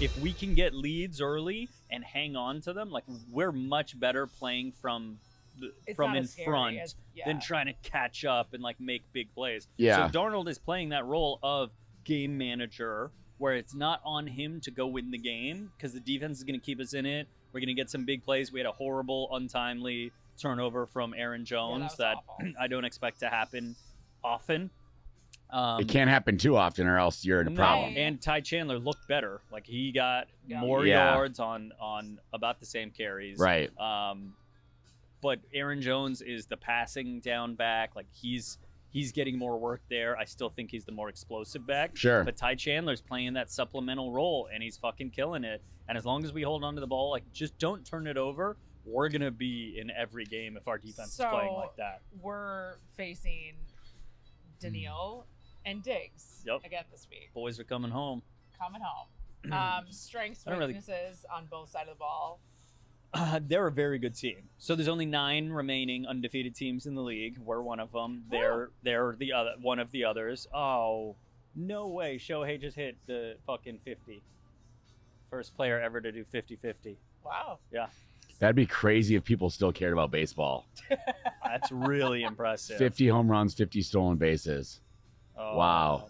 if we can get leads early and hang on to them, like we're much better playing from in front than trying to catch up and like make big plays. Yeah. So Darnold is playing that role of game manager where it's not on him to go win the game because the defense is going to keep us in it. We're going to get some big plays. We had a horrible, untimely turnover from Aaron Jones that I don't expect to happen often. It can't happen too often or else you're in a problem. And Ty Chandler looked better. Like he got more yards on about the same carries. Right. But Aaron Jones is the passing down back. Like he's getting more work there. I still think he's the more explosive back. Sure. But Ty Chandler's playing that supplemental role and he's fucking killing it. And as long as we hold on to the ball, like just don't turn it over. We're gonna be in every game if our defense is playing like that. We're facing Daniil and Diggs again this week. Boys are coming home. Strengths, weaknesses on both sides of the ball. They're a very good team. So there's only 9 remaining undefeated teams in the league. We're one of them. They're the other one of the others. Oh, no way. Shohei just hit the fucking 50. First player ever to do 50-50. Wow. Yeah. That'd be crazy if people still cared about baseball. That's really impressive. 50 home runs, 50 stolen bases. Oh, wow.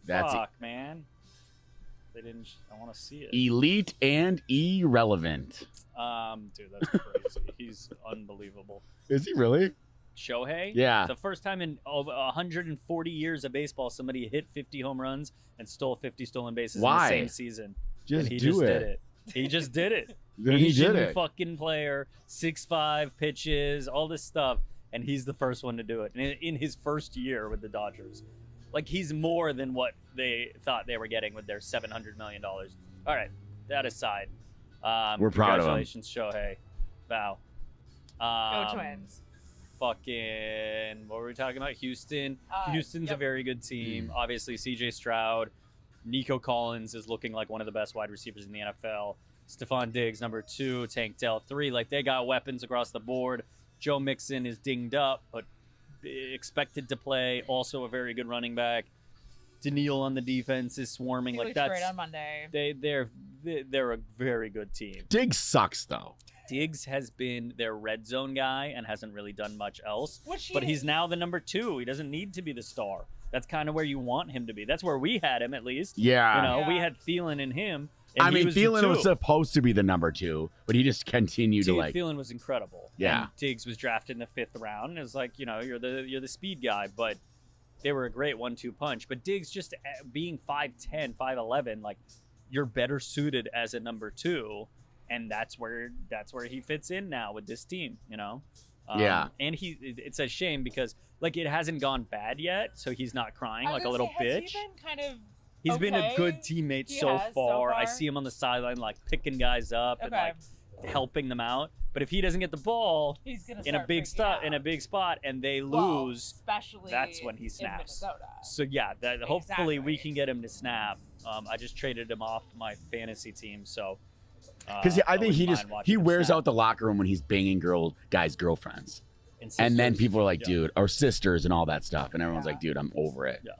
That's fuck, man. They didn't. I want to see it. Elite and irrelevant. Dude, that's crazy. He's unbelievable. Is he really? Shohei? Yeah. It's the first time in over 140 years of baseball somebody hit 50 home runs and stole 50 stolen bases in the same season. Just he do just it. did it. He just did it. Then he did it. Fucking player, 6'5", pitches, all this stuff, and he's the first one to do it. And in his first year with the Dodgers. Like, he's more than what they thought they were getting with their $700 million. All right, that aside. We're proud of him. Congratulations, Shohei. Bow. Go Twins. Fucking, what were we talking about? Houston. Houston's a very good team. Obviously, CJ Stroud. Nico Collins is looking like one of the best wide receivers in the NFL. Stephon Diggs, number 2. Tank Dell, 3. Like, they got weapons across the board. Joe Mixon is dinged up, but expected to play. Also a very good running back. Daniil on the defense is swarming. He like that's great on Monday. They're a very good team. Diggs sucks though. Diggs has been their red zone guy and hasn't really done much else. But he's now the number 2. He doesn't need to be the star. That's kind of where you want him to be. That's where we had him, at least. Yeah. We had Thielen in him. I mean, Thielen was supposed to be the number 2, but he just continued to like. Thielen was incredible. Yeah. And Diggs was drafted in the 5th round. And it was like, you're the speed guy, but they were a great 1-2 punch. But Diggs just being 5'10", 5'11", like you're better suited as a number 2, and that's where he fits in now with this team. Yeah. And it's a shame because like it hasn't gone bad yet, so he's not crying like a little bitch. Has he been kind of He's been a good teammate so far. I see him on the sideline like picking guys up and like helping them out. But if he doesn't get the ball in a big spot and they lose, especially that's when he snaps. In Minnesota. So yeah, hopefully we can get him to snap. I just traded him off my fantasy team, so because I think he wears out the locker room when he's banging guys' girlfriends, and then people are like, dude, or sisters and all that stuff, and everyone's like, dude, I'm over it. Yeah.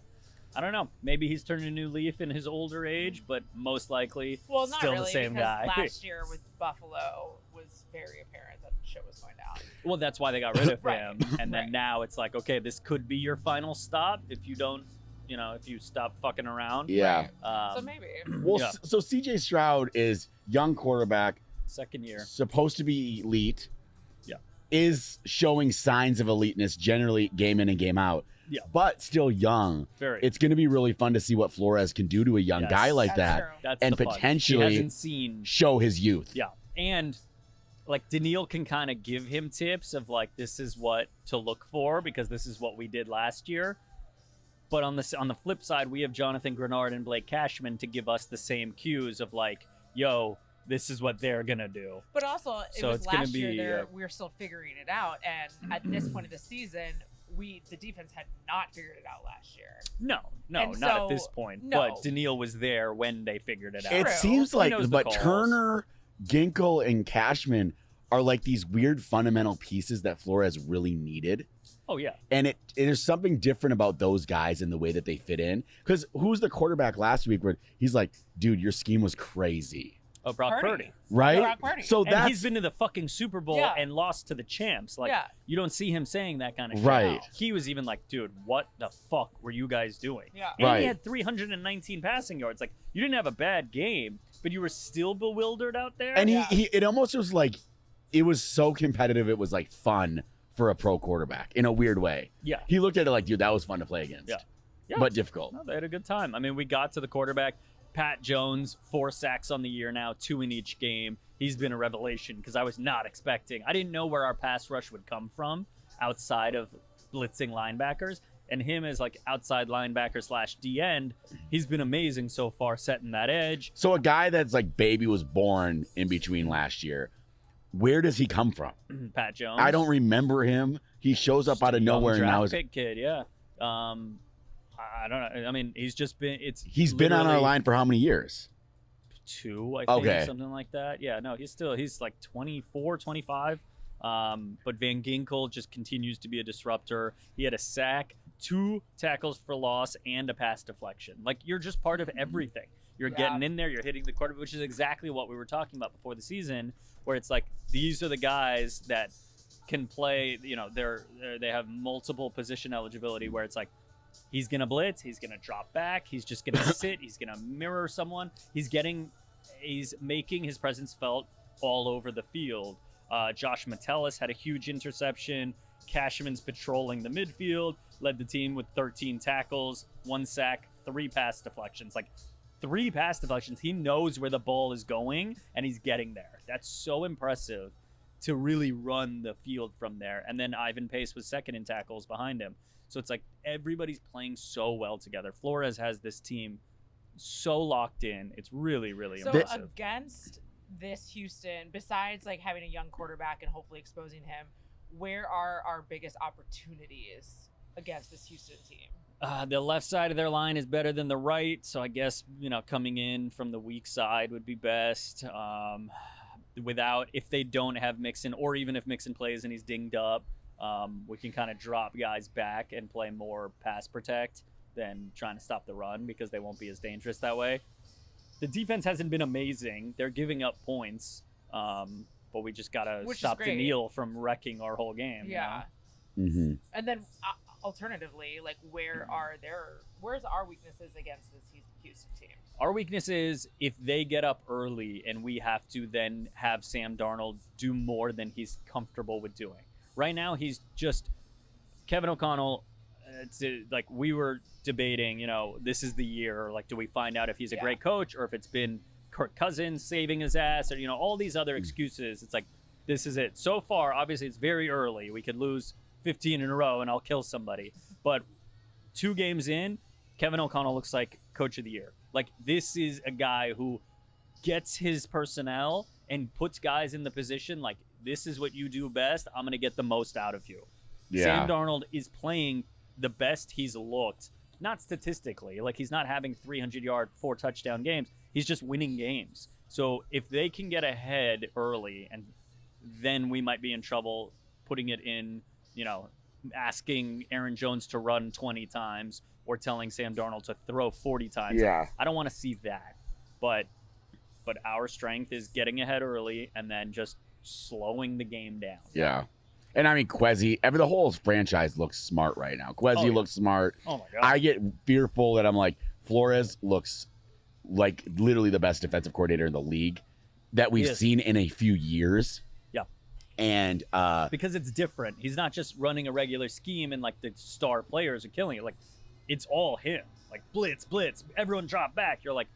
I don't know. Maybe he's turned a new leaf in his older age, but most likely not still really, the same guy. Last year with Buffalo was very apparent that shit was going down. Well, that's why they got rid of him. And then now it's like, okay, this could be your final stop if you don't, if you stop fucking around. Yeah. So maybe. Well, so CJ Stroud is young quarterback. Second year. Supposed to be elite. Yeah. Is showing signs of eliteness generally game in and game out. Yeah. But still young. It's going to be really fun to see what Flores can do to a young guy like that. And potentially show his youth. Yeah. And like Daniil can kind of give him tips of like, this is what to look for because this is what we did last year. But on the flip side, we have Jonathan Grenard and Blake Cashman to give us the same cues of like, yo, this is what they're going to do. But also, it was last year we were still figuring it out. And at this point of the season, the defense had not figured it out last year. No, not at this point. No. But Daniil was there when they figured it out. It seems like, but Turner, Ginkle, and Cashman are like these weird fundamental pieces that Flores really needed. Oh, yeah. And it is something different about those guys and the way that they fit in. Because who's the quarterback last week where he's like, dude, your scheme was crazy. Oh, Brock Purdy. Right? Brock Purdy. So and he's been to the fucking Super Bowl and lost to the champs. Like, you don't see him saying that kind of shit. Right. He was even like, dude, what the fuck were you guys doing? Yeah. And he had 319 passing yards. Like, you didn't have a bad game, but you were still bewildered out there. And he it almost was like, it was so competitive. It was like fun for a pro quarterback in a weird way. Yeah. He looked at it like, dude, that was fun to play against. Yeah. But difficult. No, they had a good time. I mean, we got to the quarterback. Pat Jones, 4 sacks on the year now, 2 in each game. He's been a revelation because I was not expecting. I didn't know where our pass rush would come from outside of blitzing linebackers. And him as like outside linebacker / D end, he's been amazing so far, setting that edge. So a guy that's like baby was born in between last year, where does he come from? Pat Jones. I don't remember him. He shows up out of nowhere and now pick kid, yeah. I don't know. I mean, he's just been. He's been on our line for how many years? 2, I think, something like that. Yeah, no, he's like 24, 25. But Van Ginkel just continues to be a disruptor. He had a sack, 2 tackles for loss, and a pass deflection. Like, you're just part of everything. You're getting in there, you're hitting the quarterback, which is exactly what we were talking about before the season, where it's like, these are the guys that can play, you know, they have multiple position eligibility, where it's like, he's going to blitz, he's going to drop back, he's just going to sit, he's going to mirror someone. He's making his presence felt all over the field. Josh Metellus had a huge interception. Cashman's patrolling the midfield, led the team with 13 tackles, 1 sack, 3 pass deflections. Like, 3 pass deflections. He knows where the ball is going, and he's getting there. That's so impressive to really run the field from there. And then Ivan Pace was second in tackles behind him. So it's like everybody's playing so well together. Flores has this team so locked in. It's really, really impressive. So against this Houston, besides like having a young quarterback and hopefully exposing him, where are our biggest opportunities against this Houston team? The left side of their line is better than the right, so I guess, you know, coming in from the weak side would be best. If they don't have Mixon, or even if Mixon plays and he's dinged up, we can kind of drop guys back and play more pass protect than trying to stop the run, because they won't be as dangerous that way. The defense hasn't been amazing. They're giving up points, but we just got to stop Daniil from wrecking our whole game. Yeah. You know? Mm-hmm. And then alternatively, like, where's our weaknesses against this Houston team? Our weakness is if they get up early and we have to then have Sam Darnold do more than he's comfortable with doing. Right now, he's just Kevin O'Connell. Like, we were debating, you know, this is the year. Like, do we find out if he's a great coach, or if it's been Kirk Cousins saving his ass, or, you know, all these other excuses? It's like, this is it. So far, obviously, it's very early. We could lose 15 in a row and I'll kill somebody. But 2 games in, Kevin O'Connell looks like coach of the year. Like, this is a guy who gets his personnel and puts guys in the position like, this is what you do best. I'm going to get the most out of you. Yeah. Sam Darnold is playing the best he's looked, not statistically. Like, he's not having 300-yard, 4-touchdown games. He's just winning games. So if they can get ahead early, and then we might be in trouble putting it in, you know, asking Aaron Jones to run 20 times or telling Sam Darnold to throw 40 times. Yeah. I don't want to see that. But our strength is getting ahead early and then just slowing the game down. Yeah. And I mean, Kwesi, the whole franchise looks smart right now. Kwesi looks smart. Oh my God. I get fearful that I'm like, Flores looks like literally the best defensive coordinator in the league that we've seen in a few years. Yeah. And because it's different. He's not just running a regular scheme and like the star players are killing it. Like, it's all him. Like, blitz, everyone drop back. You're like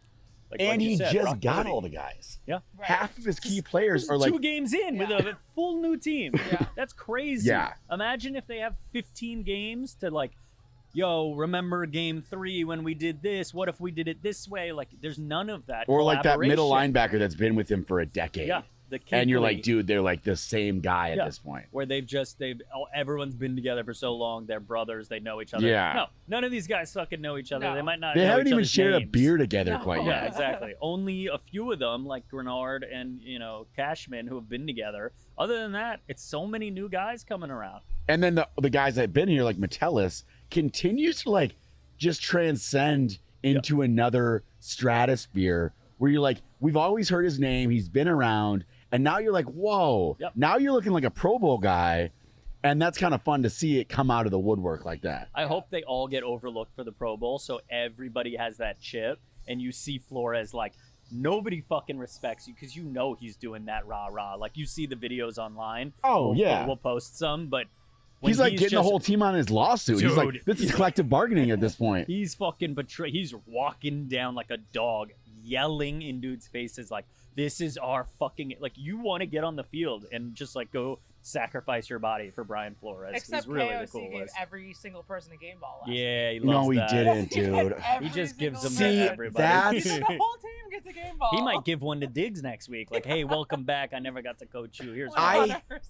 and he said, just got all the guys. Yeah. Right. Half of his key players are like 2 games in with a full new team. Yeah. That's crazy. Yeah. Imagine if they have 15 games to like, yo, remember game 3 when we did this? What if we did it this way? Like, there's none of that. Or like that middle linebacker that's been with him for a decade. Yeah. and you're like, dude, they're like the same guy at this point. Where everyone's been together for so long. They're brothers. They know each other. Yeah. No, none of these guys fucking know each other. No. They might not. They know haven't each even other's shared names. a beer together quite yet. Yeah, exactly. Only a few of them, like Grenard and Cashman, who have been together. Other than that, it's so many new guys coming around. And then the guys that have been here, like Metellus, continues to like just transcend into another stratosphere where you're like, we've always heard his name, he's been around, and now you're like, whoa, now you're looking like a Pro Bowl guy, and that's kind of fun to see it come out of the woodwork like that. I hope they all get overlooked for the Pro Bowl, so everybody has that chip, and you see Flores like, nobody fucking respects you because he's doing that rah-rah. Like, you see the videos online. We'll post some, but he's like getting the whole team on his lawsuit. Dude, he's like, this is collective bargaining at this point. He's fucking he's walking down like a dog, yelling in dudes' faces like, this is our fucking, like, you want to get on the field and just like go sacrifice your body for Brian Flores. Except really KOC the coolest. gave every single person a game ball. Yeah, he loves that. Didn't, dude. He just gives them See, to everybody. The whole team gets a game ball. He might give one to Diggs next week. Like, hey, welcome back. I never got to coach you. Here's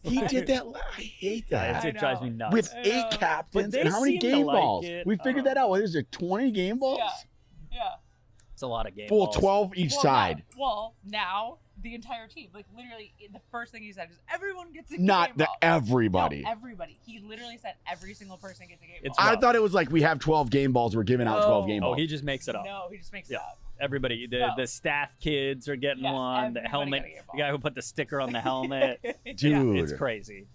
he did that. I hate that. It drives me nuts. With 8 captains and how many game balls? We figured that out. What is it, 20 game balls? Yeah. It's a lot of game balls. balls. 12 each side. Now the entire team, like, literally, the first thing he said is everyone gets a game Not ball. Everybody. No, everybody. He literally said every single person gets a game ball. I thought it was like we have 12 game balls. We're giving out 12 game balls. Oh, he just makes it up. No, he just makes it up. Everybody, the staff kids are getting one. The helmet, the guy who put the sticker on the helmet. Dude, it's crazy.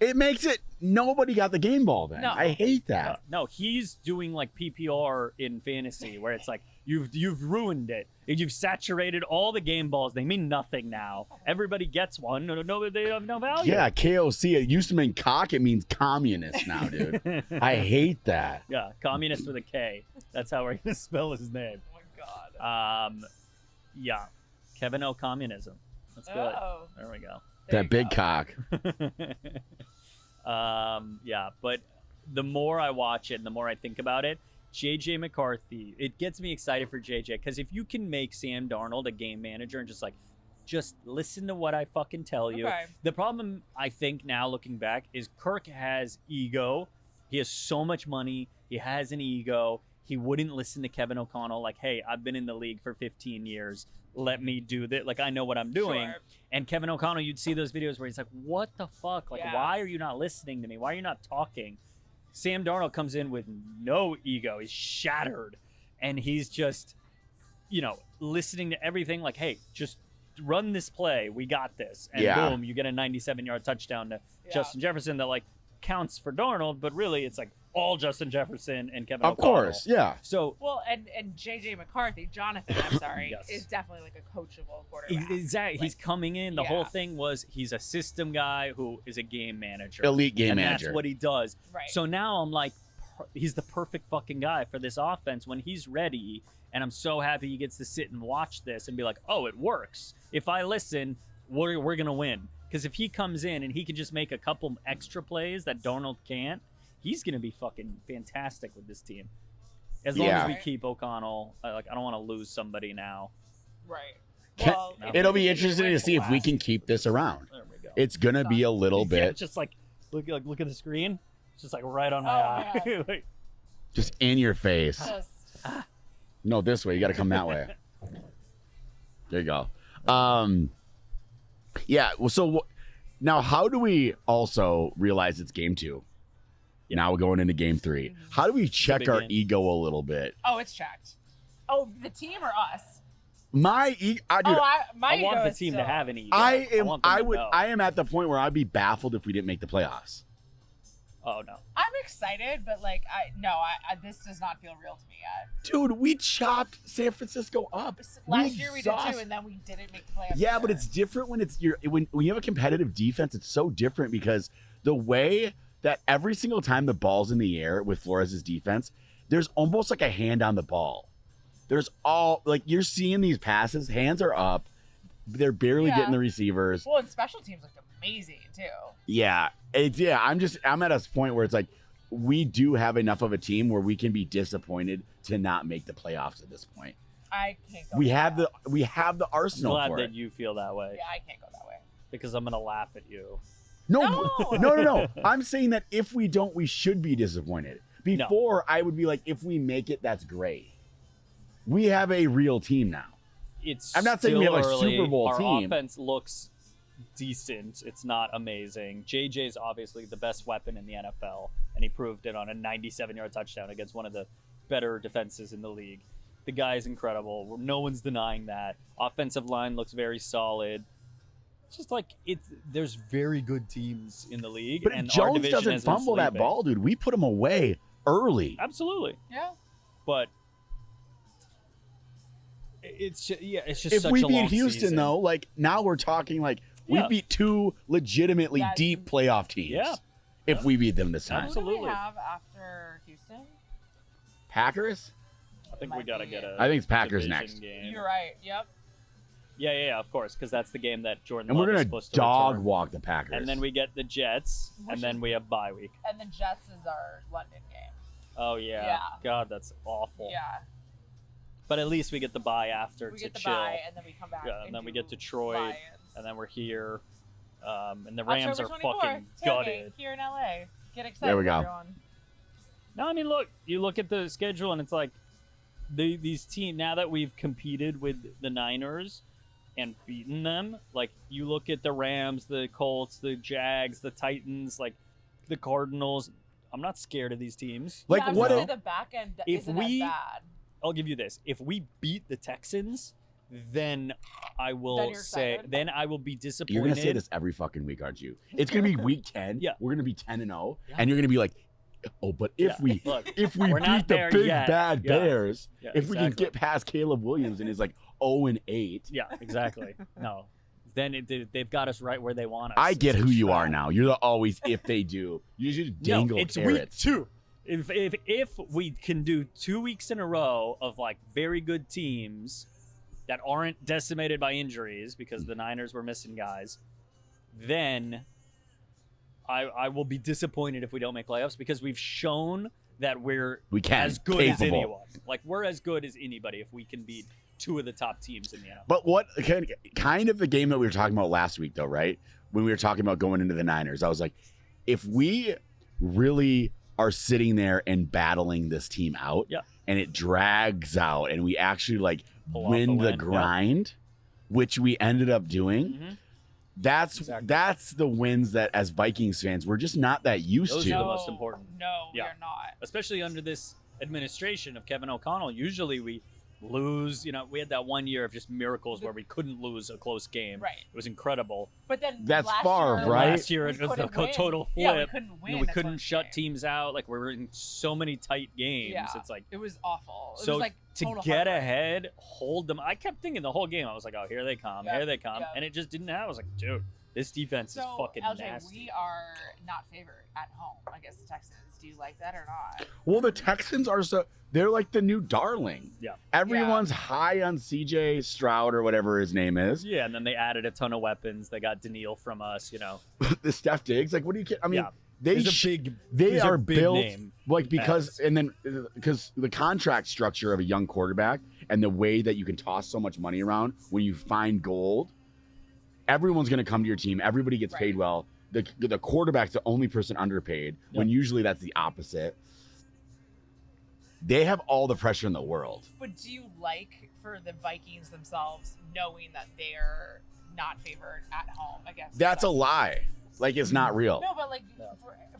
It makes it nobody got the game ball then. No. I hate that. No, he's doing like PPR in fantasy where it's like you've ruined it. You've saturated all the game balls. They mean nothing now. Everybody gets one. No, they have no value. Yeah, KOC. It used to mean cock. It means communist now, dude. I hate that. Yeah, communist with a K. That's how we're gonna spell his name. Oh my god. Yeah, Kevin O. Communism. That's good. There we go. That big cock. Yeah, but the more I watch it and the more I think about it, JJ McCarthy, it gets me excited for JJ, because if you can make Sam Darnold a game manager and just listen to what I fucking tell you. Okay. The problem, I think, now looking back, is Kirk has ego. He has so much money. He has an ego. He wouldn't listen to Kevin O'Connell like, hey, I've been in the league for 15 years. Let me do that. Like, I know what I'm doing. Sure. And Kevin O'Connell, you'd see those videos where he's like, what the fuck? Like, why are you not listening to me? Why are you not talking? Sam Darnold comes in with no ego. He's shattered. And he's just, listening to everything like, hey, just run this play. We got this. And boom, you get a 97-yard touchdown to Justin Jefferson that, like, counts for Darnold, but really it's like all Justin Jefferson and Kevin O'Connell. Of course, yeah. So and JJ McCarthy, Jonathan, I'm sorry, is definitely like a coachable quarterback. Exactly. He's coming in. The whole thing was he's a system guy who is a game manager. Elite game manager. That's what he does. Right. So now I'm like, he's the perfect fucking guy for this offense when he's ready. And I'm so happy he gets to sit and watch this and be like, oh, it works. If I listen, we're going to win. Because if he comes in and he can just make a couple extra plays that Darnold can't, he's going to be fucking fantastic with this team. As long as we keep O'Connell, I don't want to lose somebody now. Right. Well, it'll be interesting to see if we can keep this around. There we go. It's going to be a little bit. Just like look at the screen. It's just like right on my eye. Like, just in your face. Just... No, this way. You got to come that way. There you go. Yeah. Well, so now how do we also realize it's game 2? Yep. Now we're going into game 3. How do we check our ego a little bit? Oh, it's checked. Oh, the team or us? My ego. I want the team to have an ego. I am at the point where I'd be baffled if we didn't make the playoffs. Oh no. I'm excited, but like this does not feel real to me yet. Dude, we chopped San Francisco up. Last year we did too, and then we didn't make the playoffs. Yeah, but it's different when when you have a competitive defense. It's so different because the way that every single time the ball's in the air with Flores' defense, there's almost like a hand on the ball. There's you're seeing these passes, hands are up, they're barely getting the receivers. Well, and special teams looked amazing too. Yeah. I'm at a point where it's like we do have enough of a team where we can be disappointed to not make the playoffs at this point. I can't go. We that have way. the I'm arsenal glad for that it. you feel that way Yeah, I can't go that way. because I'm gonna laugh at you. No, No! no. I'm saying that if we don't, we should be disappointed. Before, I would be like, if we make it, that's great. We have a real team now. I'm not saying we have a Super Bowl Our team. offense looks decent. It's not amazing. JJ's obviously the best weapon in the NFL, and he proved it on a 97-yard touchdown against one of the better defenses in the league. The guy is incredible. No one's denying that. Offensive line looks very solid. It's just like there's very good teams in the league, But if and our Jones division doesn't has been fumble that sleeping. ball, dude, we put him away early. Absolutely. Yeah. But it's just, it's just If such we a long beat Houston, season. though, like now we're talking like we Yeah. beat two legitimately Yeah. deep playoff teams. Yeah. If we beat them this time. Absolutely. Who do we have after Houston? Packers? I think Might we gotta be get it. a. I think it's Packers division next. Game. You're right. Yep. Yeah, of course, because that's the game that Jordan And Love we're is gonna supposed to dog return. walk the Packers. And then we get the Jets, Which and then is- we have bye week. And the Jets is our London game. Oh yeah. Yeah. God, that's awful. Yeah. But at least we get the bye after We to get the chill, bye, and then we come back. Yeah, and then we do get Detroit, Lions. and then we're here, and the Rams October are 24th, fucking tailgate gutted. here in LA. Get excited, There we go. everyone. No, I mean, look, you look at the schedule, and it's like these teams. Now that we've competed with the Niners and beaten them, like you look at the Rams, the Colts, the Jags, the Titans, like the Cardinals. I'm not scared of these teams. Like, yeah, I was what gonna if- say the back end if isn't we- as bad. I'll give you this: if we beat the Texans, then I Then will you're say, excited? then I will be disappointed. You're gonna say this every fucking week, aren't you? It's gonna be week 10. Yeah. We're gonna be 10-0, Yeah. and you're gonna be like, oh, but if Yeah. we Look, if we we're not beat the there big yet. bad Yeah. Bears, Yeah, if we can exactly. get past Caleb Williams and is like 0-8, Yeah, exactly. No, then they've got us right where they want us. I get It's who a you are trap. now. You're the always if they do. You just dangle no, it's carrots. week 2. If we can do 2 weeks in a row of like very good teams that aren't decimated by injuries because the Niners were missing guys, then I will be disappointed if we don't make playoffs because we've shown that we're We can. as good as Capable. anyone. Like we're as good as anybody if we can beat 2 of the top teams in the NFL. But what kind of the game that we were talking about last week, though, right? When we were talking about going into the Niners, I was like, if we really are sitting there and battling this team out, Yeah. and it drags out, and we actually like Pull off win a the win, yeah. grind, which we ended up doing. Mhm. That's Exactly. that's the wins that as Vikings fans we're just not that used Those to. are the most important. No, we Yeah. are not. Especially under this administration of Kevin O'Connell. Usually we lose, we had that one year of just miracles where we couldn't lose a close game. Right. It was incredible. But then That's last Favre, year, right? Last year we it was the couldn't win. total flip. Yeah, we couldn't win. We a couldn't close shut game. teams out. Like we were in so many tight games. Yeah. It's like It was awful. It so was like to total get heartbreak. ahead, hold them. I kept thinking the whole game. I was like, oh, here they come, Yeah, here they come, yeah. and it just didn't happen. I was like, dude, this defense So, is fucking LJ, nasty. we are not favored at home against the Texans. Do you like that or not? Well, the Texans are they're like the new darling. Yeah. Everyone's high on CJ Stroud or whatever his name is. Yeah, and then they added a ton of weapons. They got Daniil from us, The Steph Diggs, like what do you I mean, Yeah. they He's a sh- big, they he's a are big built name. like because As- and then because the contract structure of a young quarterback and the way that you can toss so much money around when you find gold, everyone's going to come to your team. Everybody gets paid Right. well. The quarterback's the only person underpaid when usually that's the opposite. They have all the pressure in the world. But do you like for the Vikings themselves knowing that they're not favored at home against? the That's a Texans? lie. Like it's not real. No, but like Yeah.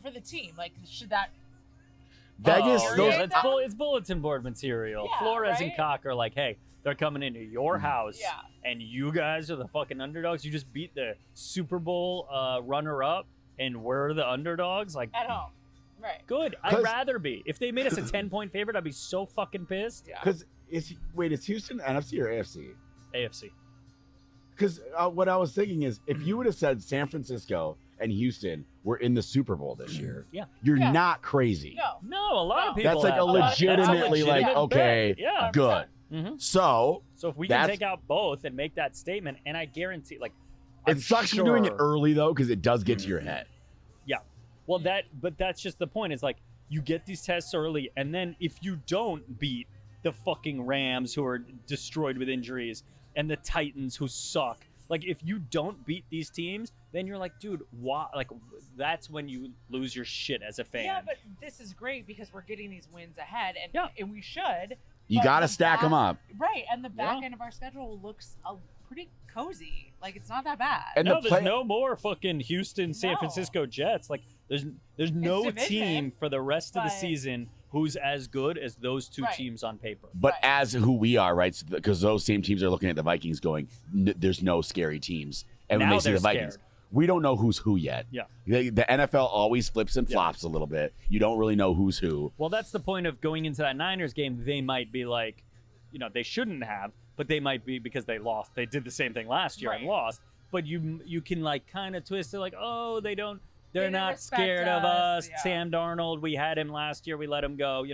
for the team, like should that? Vegas, Oh, those yeah, Infuriate them? it's bulletin board material. Yeah, Flores and right? Cock are like, hey, they're coming into your house, Yeah. and you guys are the fucking underdogs. You just beat the Super Bowl runner-up, and we're the underdogs. Like, At home, right? good. 'Cause- I'd rather be. If they made us a 10-point favorite, I'd be so fucking pissed. Yeah. Because is Houston NFC or AFC? AFC. Because what I was thinking is, if you would have said San Francisco and Houston were in the Super Bowl this year, Yeah. you're Yeah. not crazy. No. No, a lot No. of people That's like have a that. That's legitimately like, legitimate okay, bet. Yeah. good. hmm So So if we can That's- take out both and make that statement, and I guarantee, like, I'm it sucks for doing it sure- early though, because it does get to your head. Well, but that's just the point. Is like you get these tests early, and then if you don't beat the fucking Rams who are destroyed with injuries and the Titans who suck. Like, if you don't beat these teams, then you're like, dude, why? Like, that's when you lose your shit as a fan. Yeah, but this is great because we're getting these wins ahead, and we should. You got to stack them up. Right, and the back end of our schedule looks pretty cozy. Like, it's not that bad. And there's no more fucking Houston, San Francisco Jets. Like, there's no team for the rest of the season who's as good as those two teams on paper. But as who we are, right? Because those same teams are looking at the Vikings going, there's no scary teams. And when they see the Vikings, we don't know who's who yet. Yeah. The NFL always flips and flops a little bit. You don't really know who's who. Well, that's the point of going into that Niners game. They might be like, they shouldn't have, but they might be because they lost. They did the same thing last year and lost. But you can like kind of twist it like, oh, they're not scared of us. Yeah. Sam Darnold, we had him last year. We let him go,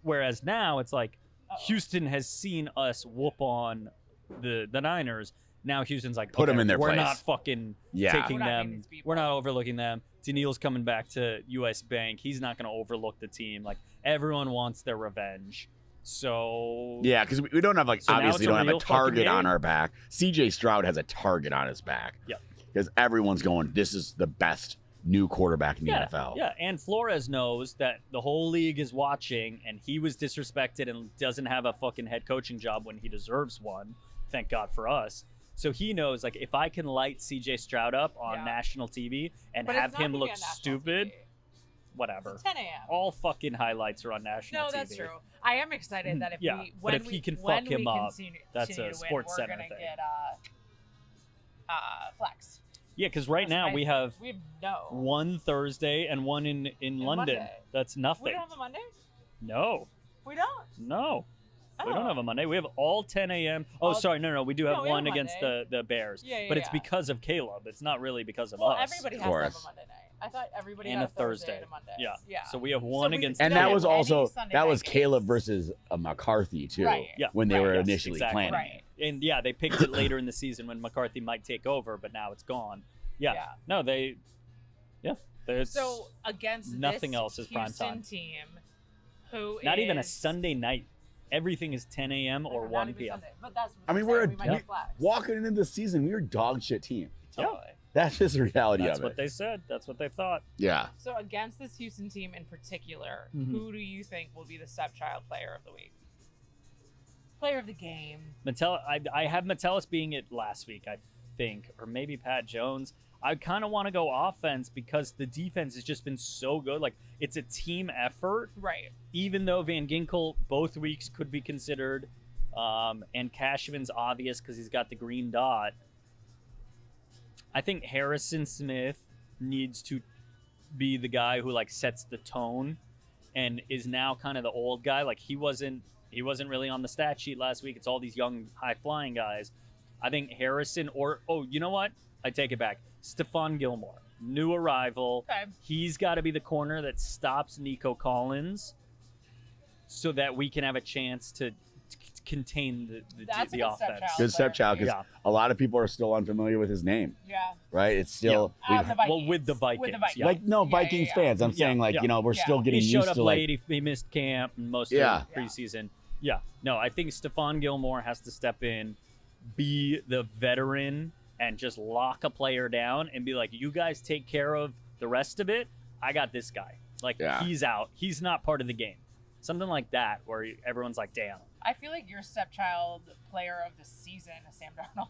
Whereas now it's like Houston has seen us whoop on the Niners. Now Houston's like, put them in their place. We're not fucking taking them. We're not overlooking them. Daniil's coming back to U.S. Bank. He's not going to overlook the team. Like, everyone wants their revenge. So yeah, because we don't have obviously don't have a target on our back. CJ Stroud has a target on his back. Yeah, because everyone's going, this is the best new quarterback in the NFL. Yeah, and Flores knows that the whole league is watching, and he was disrespected and doesn't have a fucking head coaching job when he deserves one. Thank God for us. So he knows, like, if I can light CJ Stroud up on national TV and have him look stupid, TV. Whatever. It's 10 a.m. All fucking highlights are on national TV. No, that's true. I am excited that if he can fuck him up, that's a Sports Center thing. We're going to get flex. Yeah, because right now we have no. one Thursday and one in London. Monday. That's nothing. We don't have a Monday? No. We don't? No. We don't have a Monday. We have all 10 a.m. Oh, sorry. No. We do have one against the Bears. But it's because of Caleb. It's not really because of us. Everybody has to have a Monday night. I thought everybody had a Thursday and a Monday. Yeah. So we have one against and that was also Caleb versus McCarthy too. Right. Yeah. When they were initially planning. Right. And they picked it later in the season when McCarthy might take over, but now it's gone. Yeah. No, there's so against nothing this else is prime time. Team, who not even a Sunday night. Everything is 10 a.m. or 1 p.m. Sunday, but that's we're walking into the season. We were a dog shit team. Totally. That's just the reality That's of it. what they said. That's what they thought. Yeah. So against this Houston team in particular, who do you think will be the stepchild player of the week? Player of the game. I have Metellus being it last week, I think, or maybe Pat Jones. I kind of want to go offense because the defense has just been so good. Like, it's a team effort. Right. Even though Van Ginkel both weeks could be considered, and Cashman's obvious because he's got the green dot. I think Harrison Smith needs to be the guy who like sets the tone and is now kind of the old guy. Like, he wasn't really on the stat sheet last week. It's all these young high flying guys. I think Harrison you know what? I take it back. Stephon Gilmore, new arrival. Okay. He's got to be the corner that stops Nico Collins so that we can have a chance to contain the offense. Good stepchild, because a lot of people are still unfamiliar with his name. Yeah. Right? It's still with the Vikings. Yeah. Like Vikings fans. I'm saying we're still getting used to. He showed up late. He missed camp and most of preseason. Yeah. No, I think Stephon Gilmore has to step in, be the veteran, and just lock a player down and be like, you guys take care of the rest of it. I got this guy. Like, he's out. He's not part of the game. Something like that where everyone's like, damn. I feel like your stepchild player of the season is Sam Darnold.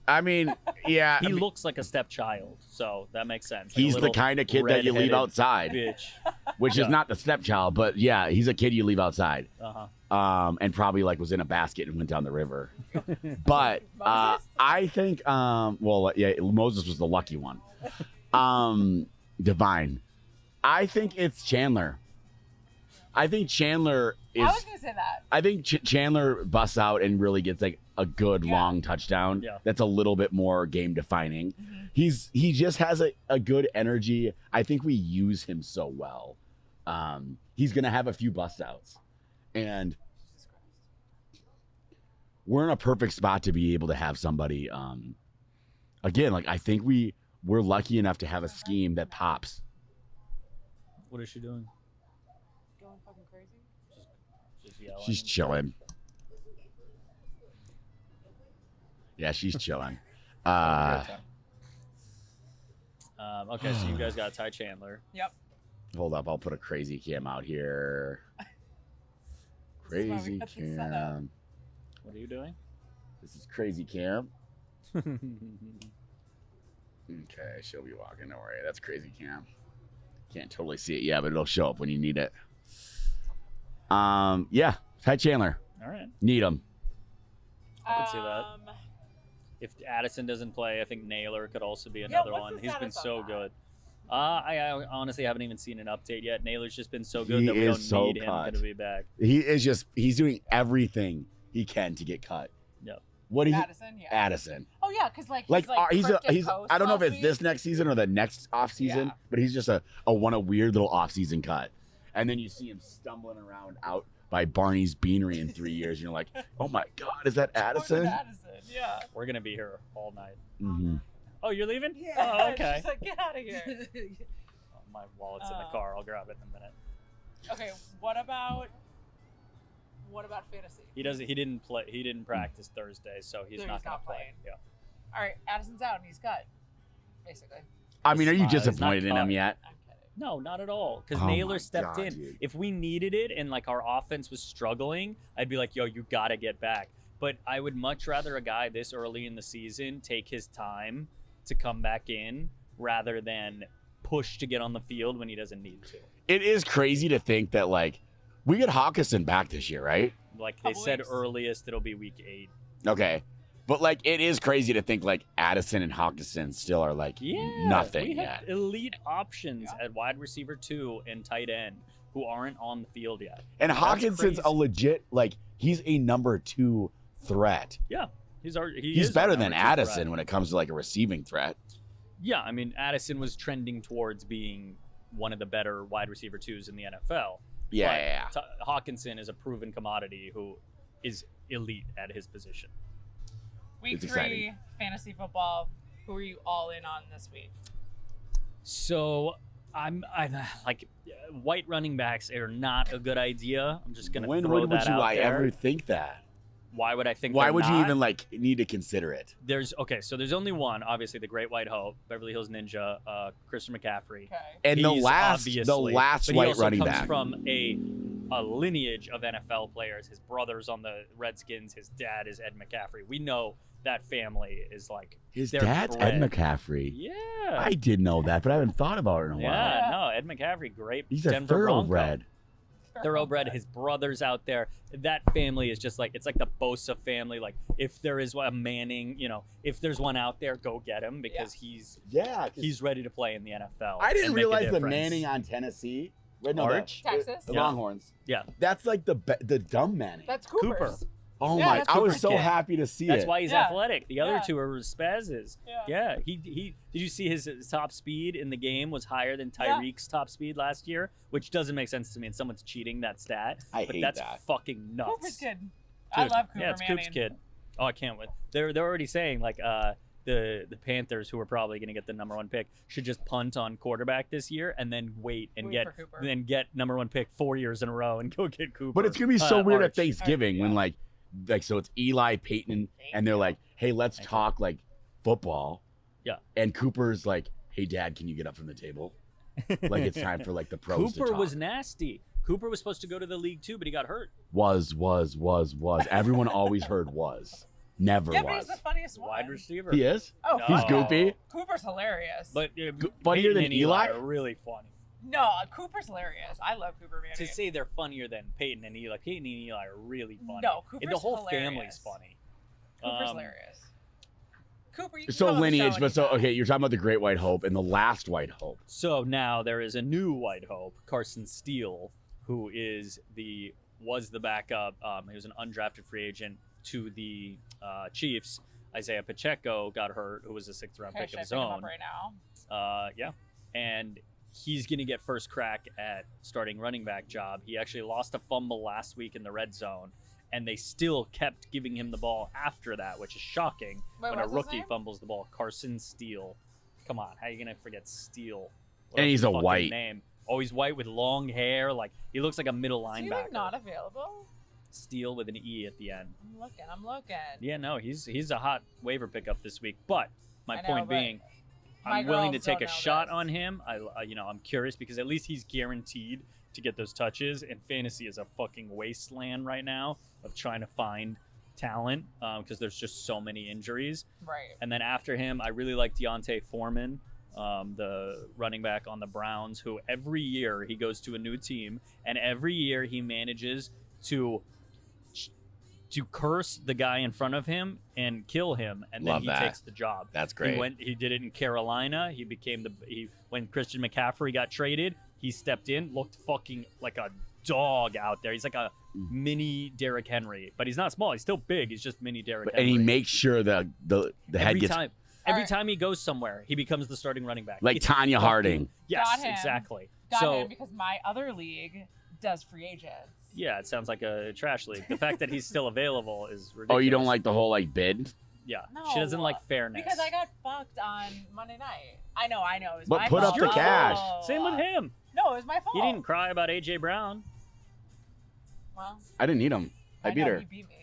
I mean, yeah. He looks like a stepchild, so that makes sense. He's the kind of kid that you leave outside. Bitch. Which is not the stepchild, but yeah, he's a kid you leave outside. And probably like was in a basket and went down the river. But I think, Moses was the lucky one. Divine. I think it's Chandler. I think Chandler is. I was gonna say that. I think Chandler busts out and really gets like a good long touchdown. Yeah. That's a little bit more game defining. Mm-hmm. He just has a good energy. I think we use him so well. He's gonna have a few bust outs, and we're in a perfect spot to be able to have somebody. Again, like I think we're lucky enough to have a scheme that pops. What is she doing? Going fucking crazy? yelling. She's chilling. Yeah, she's chilling. Okay, so you guys got Ty Chandler. Yep. Hold up, I'll put a crazy cam out here. This is why we Crazy got this set up. cam. What are you doing? This is crazy cam. Okay, she'll be walking. Don't worry, that's crazy cam. Can't totally see it yet, but it'll show up when you need it. Yeah, Ty Chandler. All right. Need him. I can see that. If Addison doesn't play, I think Naylor could also be another what's one. the He's been status so on that? good. I honestly haven't even seen an update yet. Naylor's just been so good He that we is don't so need him cut. to be back. He's doing everything he can to get cut. Yep. What do you Addison, yeah. Addison? Oh yeah, because He's cryptic post I don't know if last it's week. this next season or the next off season, Yeah. but he's just a weird little off season cut. And then you see him stumbling around out by Barney's Beanery in 3 years, and you're like, oh my God, is that Addison? Addison, yeah. We're gonna be here all night. Mm-hmm. Oh, you're leaving? Yeah. Oh, okay. She's like, get out of here. Oh, my wallet's in the car. I'll grab it in a minute. Okay, what about fantasy? He didn't play. He didn't practice Thursday, so he's So not he's gonna not play. playing. Yeah. All right, Addison's out and he's cut, basically. I mean, are you He's not disappointed in him cut. yet? I'm kidding. No, not at all. Because Oh my Naylor stepped God, in. dude. If we needed it and like our offense was struggling, I'd be like, yo, you gotta get back. But I would much rather a guy this early in the season take his time to come back in rather than push to get on the field when he doesn't need to. It is crazy to think that, like, we get Hawkinson back this year, right? Like they Couple said weeks. earliest, it'll be week 8. Okay. But, like, it is crazy to think, like, Addison and Hawkinson still are, like, Yeah, nothing we have yet. elite options Yeah. at wide receiver 2 and tight end who aren't on the field yet. And That's Hawkinson's a crazy. legit, like, he's a number 2 threat. Yeah, he's He's is our better number than 2 Addison threat. when it comes to, like, a receiving threat. Yeah, I mean, Addison was trending towards being one of the better wide receiver 2s in the NFL. Yeah, But yeah, yeah. Hawkinson is a proven commodity who is elite at his position. Week It's 3, exciting. fantasy football. Who are you all in on this week? So I'm like, white running backs are not a good idea. I'm just gonna When throw would that you out there. ever think that? Why would I think? Why they're would you not? even, like, need to consider it? There's only one, obviously the Great White Hope, Beverly Hills Ninja, Christian McCaffrey. Okay. And the He's last obviously- white but he also running comes back. from a lineage of NFL players. His brother's on the Redskins. His dad is Ed McCaffrey. We know that family is like His they're dad's Ed bred. McCaffrey. Yeah. I did know that, but I haven't thought about it in a while. Yeah, no, Ed McCaffrey, great He's a Denver Bronco. thoroughbred. Thoroughbred. His brother's out there. That family is just like, it's like the Bosa family. Like, if there is a Manning, if there's one out there, go get him because Yeah. he's ready to play in the NFL. I didn't and make a realize the difference. Manning on Tennessee. Wait, no, Arch? Texas? The Yeah. Longhorns. Yeah. That's like the dumb Manning. That's Cooper's. Cooper. Oh Yeah, my! that's I was Cooper's so kid. happy to see That's it. why he's Yeah. athletic. The other Yeah. two are spazzes. Yeah. Yeah, he did you see his top speed in the game was higher than Yeah. Tyreek's top speed last year, which doesn't make sense to me, and someone's cheating that stat. I but hate that's that. fucking nuts. Cooper's kid. I love Cooper Yeah, it's Manning. Coop's kid. Oh, I can't wait. They're already saying like the Panthers, who are probably going to get the number 1 pick, should just punt on quarterback this year and then wait and Wait for Cooper. get number 1 pick 4 years in a row and go get Cooper. But it's gonna be so weird at Arch. Thanksgiving when yeah. like so it's Eli, Peyton, and they're like, "Hey, let's Thank you. talk like football." Yeah. And Cooper's like, "Hey, Dad, can you get up from the table? Like it's time for like the pros to Cooper talk." was nasty. Cooper was supposed to go to the league too, but he got hurt. Was. Everyone always heard was. Never Yeah, but was. he's the funniest one. Wide receiver. He is. Oh, No. He's fuck. goofy. Cooper's hilarious. But funnier Peyton than and Eli? are really funny. no, Cooper's hilarious. I love Cooper Manning. To say they're funnier than Peyton and Eli. Peyton and Eli are really funny. No, And Cooper's the whole hilarious. family's funny. Cooper's hilarious. Cooper, you can So come on the lineage, show but so anytime. okay, you're talking about the Great White Hope and the last White Hope. So now there is a new White Hope, Carson Steele, who was the backup. He was an undrafted free agent to the Chiefs. Isaiah Pacheco got hurt, who was a 6th-round Okay, pick should of I his pick him own. up right now? Yeah, and he's going to get first crack at starting running back job. He actually lost a fumble last week in the red zone, and they still kept giving him the ball after that, which is shocking Wait, when a what's his rookie name? fumbles the ball. Carson Steele. Come on, how are you going to forget Steele? What And he's a fucking white. name. Oh, he's white with long hair. Like, he looks like a middle Is he linebacker. like not available? Steele with an E at the end. I'm looking. Yeah, no, he's a hot waiver pickup this week. But my point being, my I'm willing to girls take don't a know shot this. on him. I'm curious because at least he's guaranteed to get those touches. And fantasy is a fucking wasteland right now of trying to find talent because there's just so many injuries. Right. And then after him, I really like Deontay Foreman, the running back on the Browns, who every year he goes to a new team, and every year he manages to curse the guy in front of him and kill him, and then Love he that. takes the job. That's great. He did it in Carolina. He became when Christian McCaffrey got traded, he stepped in, looked fucking like a dog out there. He's like a mini Derrick Henry, but he's not small. He's still big. He's just mini Derrick Henry. And he makes sure the head gets Every time he goes somewhere, he becomes the starting running back. like It's Tanya fucking- Harding. Yes, Got him. exactly. Got him because my other league does free agents. Yeah, it sounds like a trash league. The fact that he's still available is ridiculous. Oh, you don't like the whole like bid? Yeah, No, she doesn't like fairness. Because I got fucked on Monday night. I know. It was But my put up fault. the cash. Same with him. No, it was my fault. He didn't cry about AJ Brown. Well, I didn't need him. I beat know, her. He beat me.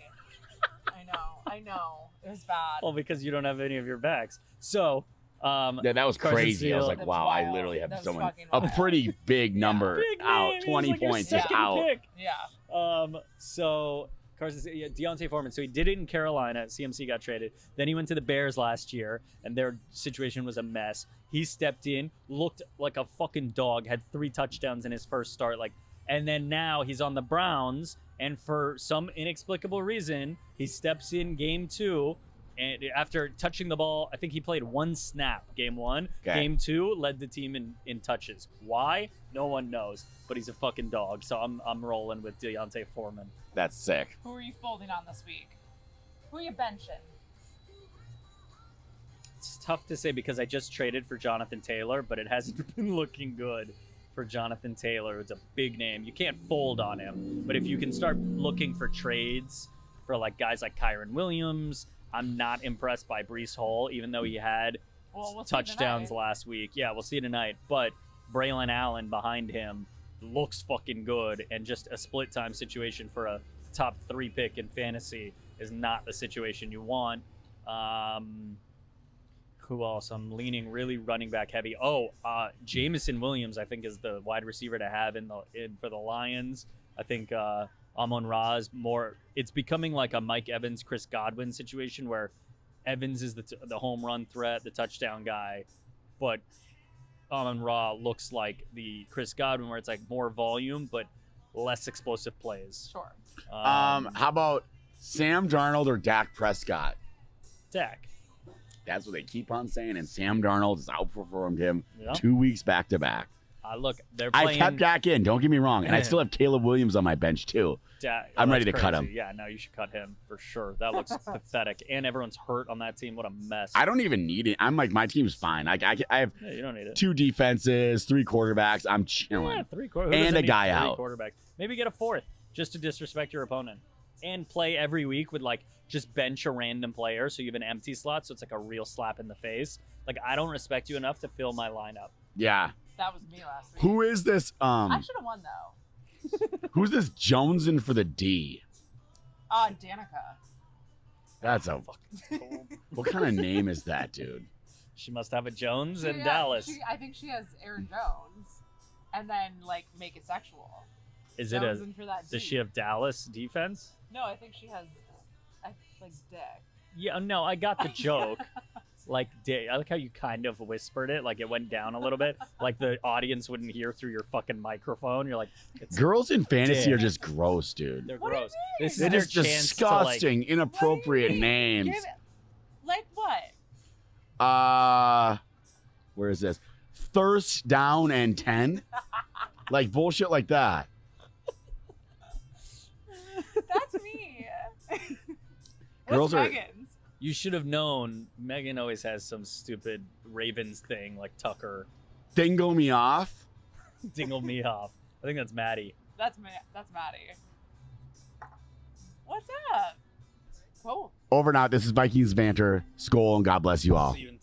I know. It was bad. Well, because you don't have any of your backs. So, Yeah, that was Carson crazy. I was Steele. like, That's wow, I wild. literally have That was someone fucking a wild. pretty big number big out, name. He was 20 like your points second out. pick. Yeah. So Deontay Foreman. So he did it in Carolina. CMC got traded. Then he went to the Bears last year, and their situation was a mess. He stepped in, looked like a fucking dog, had 3 touchdowns in his first start. And then now he's on the Browns, and for some inexplicable reason, he steps in game 2. And after touching the ball, I think he played 1 snap game 1. Okay. Game 2 led the team in touches. Why? No one knows. But he's a fucking dog. So I'm rolling with Deontay Foreman. That's sick. Who are you folding on this week? Who are you benching? It's tough to say because I just traded for Jonathan Taylor, but it hasn't been looking good for Jonathan Taylor. It's a big name. You can't fold on him. But if you can start looking for trades for like guys like Kyron Williams, I'm not impressed by Breece Hall, even though he had We'll see touchdowns tonight. last week. Yeah, we'll see tonight. But Braylon Allen behind him looks fucking good, and just a split time situation for a top 3 pick in fantasy is not the situation you want. Who else? I'm leaning really running back heavy. Jamison Williams, I think, is the wide receiver to have for the Lions. I think Amon-Ra is more. It's becoming like a Mike Evans, Chris Godwin situation where Evans is the home run threat, the touchdown guy, but Amon-Ra looks like the Chris Godwin where it's like more volume but less explosive plays. Sure. How about Sam Darnold or Dak Prescott? Dak. That's what they keep on saying, and Sam Darnold has outperformed him Yeah. 2 weeks back to back. Look, they're I playing. kept Dak in, don't get me wrong, and I still have Caleb Williams on my bench too. Dak. I'm ready That's to cut crazy. him. Yeah, no, you should cut him for sure. That looks pathetic, and everyone's hurt on that team. What a mess. I don't even need it. I'm like, my team's fine. I have Yeah, you don't need it. 2 defenses, 3 quarterbacks. I'm chilling. Yeah, 3 quarterbacks. And a guy out. Quarterback. Maybe get a 4th just to disrespect your opponent, and play every week with like just bench a random player so you have an empty slot, so it's like a real slap in the face. Like, I don't respect you enough to fill my lineup. Yeah. That was me last week. Who is this? I should have won though. Who's this Jonesin for the D? Danica. That's a Cool. what kind of name is that, dude? She must have a Jones in She- Dallas. I think she has Aaron Jones, and then like make it sexual. Is it a? Jones in for that Does D. she have Dallas defense? No, I think she has. Like dick. Yeah, no, I got the joke. Like, I like how you kind of whispered it, like it went down a little bit, like the audience wouldn't hear through your fucking microphone. You're like, it's, Girls in fantasy Dick. are just gross, dude. they're What do you gross. mean? This is They're their just chance to, like, disgusting, inappropriate What do you mean? names. Like what? Where is this? Thirst down and 10? Like bullshit like that. That's me. Girls What's are- Megan's? You should have known. Megan always has some stupid Ravens thing, like Tucker Dingle me off. dingle me off. I think that's Maddie. That's Maddie. What's up? Cool. Over and out. This is Vikings Banter. Skol and God bless you all. See you in